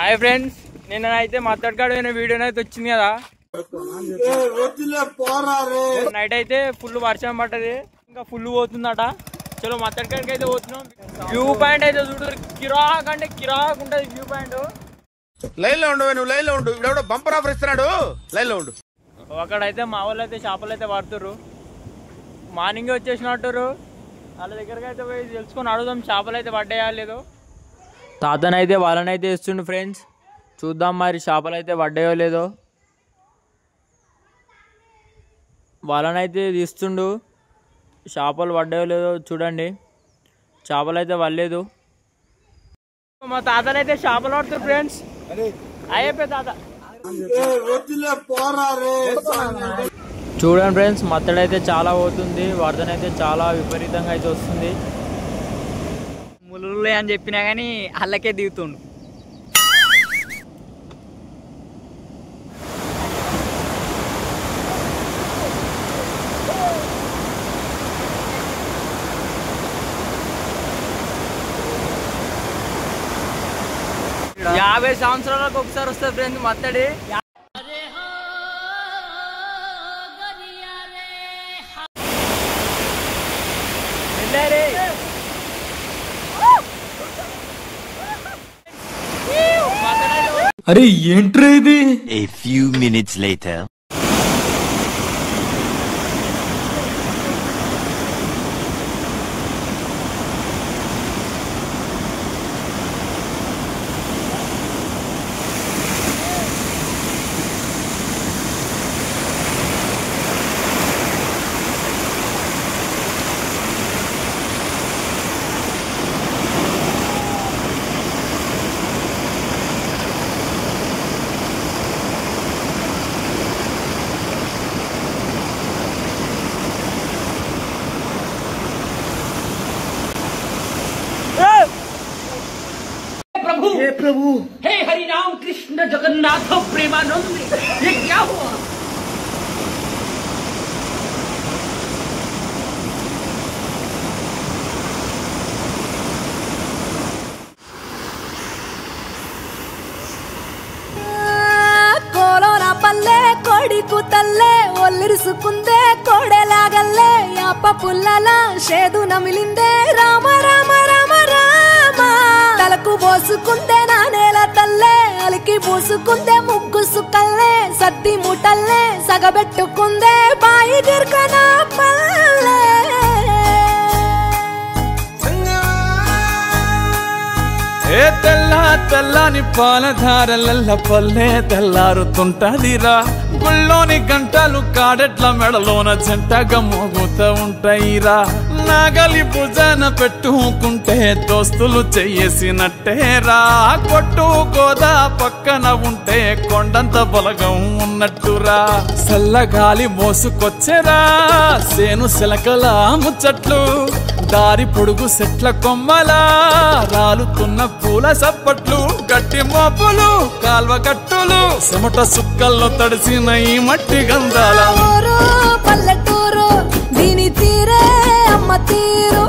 Hi friends, నిన్నైతే మత్తడికాడు video అయితే వచ్చింది కదా. నైట్ అయితే ఫుల్ వర్షం పడ్డది, ఇంకా ఫుల్ పోతుందట. చలో మత్తడికాడికి అయితే పోతున్నాం. వ్యూ పాయింట్ అయితే చూడు, కిరాక్ అంటే కిరాక్ ఉంటది వ్యూ పాయింట్. లైన్ లో ఉండు, నువ్వు లైన్ లో ఉండు. ఇప్పుడు బంపర్ ఆఫర్ ఇస్తున్నాడు, లైన్ లో ఉండు. అక్కడైతే మా వాళ్ళు అయితే చేపలు అయితే పడుతుర్రు. మార్నింగ్ వచ్చేసినట్టురు. వాళ్ళ దగ్గరకి అయితే పోయి తెలుసుకొని అడుగుదాం చేపలు అయితే పడ్డాయా లేదో. తాతనైతే వాళ్ళనైతే ఇస్తుండు ఫ్రెండ్స్, చూద్దాం మరి చేపలు అయితే పడ్డాయో లేదో. వాళ్ళనైతే తీస్తుండు, చేపలు పడ్డాయో లేదో చూడండి. చేపలు అయితే పడలేదు. మా తాతనైతే చేపలు పడుతుంది ఫ్రెండ్స్. అయ్యే తాత చూడండి ఫ్రెండ్స్, మత్తడైతే చాలా పోతుంది, వరదనైతే చాలా విపరీతంగా అయితే వస్తుంది. ములుగులే అని చెప్పినా కానీ అల్లకే దిగుతుండు. యాభై సంవత్సరాలకు ఒకసారి వస్తుంది ఫ్రెండ్స్ మత్తడి. అరే ఏంట్రా ఇది? A few minutes later. हे प्रभु, हे हरि राम कृष्ण जगन्नाथ प्रेमानंद, ये क्या हुआ? కోలోన పల్లె కొడికు తల్లే ఒల్లిరుసుకుందే కోడెలాగల్లే యాప పుల్లల షేదు నమిలిందే రామ రామ రామ రామ తలకు పోసుకుందే నా నేల తల్లే అలికి పూసుకుందే ముగ్గు సుక్కల్లే సద్ది ముటల్లే సగబెట్టుకుందే బాయి గిర్కన పల్లె. ఏ తెల్ల తెల్లని పాలధారలల్ల పల్లె తెల్లారుతుంటదిరా. గుళ్ళోని గంటలు కాడెట్ల మెడలోన జంటగా మోగుతూ ఉంటాయిరా. నాగలి భుజాన పెట్టుకుంటే దోస్తులు చెయ్యేసినట్టేరా. కొట్టు గోదా పక్కన ఉంటే కొండంత బలగం ఉన్నట్టురా. చల్లగాలి మోసుకొచ్చెరా సేను శిలకల ముచ్చట్లు. దారి పొడుగు చెట్ల కొమ్మలా రాలుతున్న పూల సప్పట్లు. గట్టి మోపులు కాల్వ గట్టులు చెమట సుక్కల్లో తడిసిన ఈ మట్టి గంధాల పల్లెటూరు దీని తీరే అమ్మ తీరు.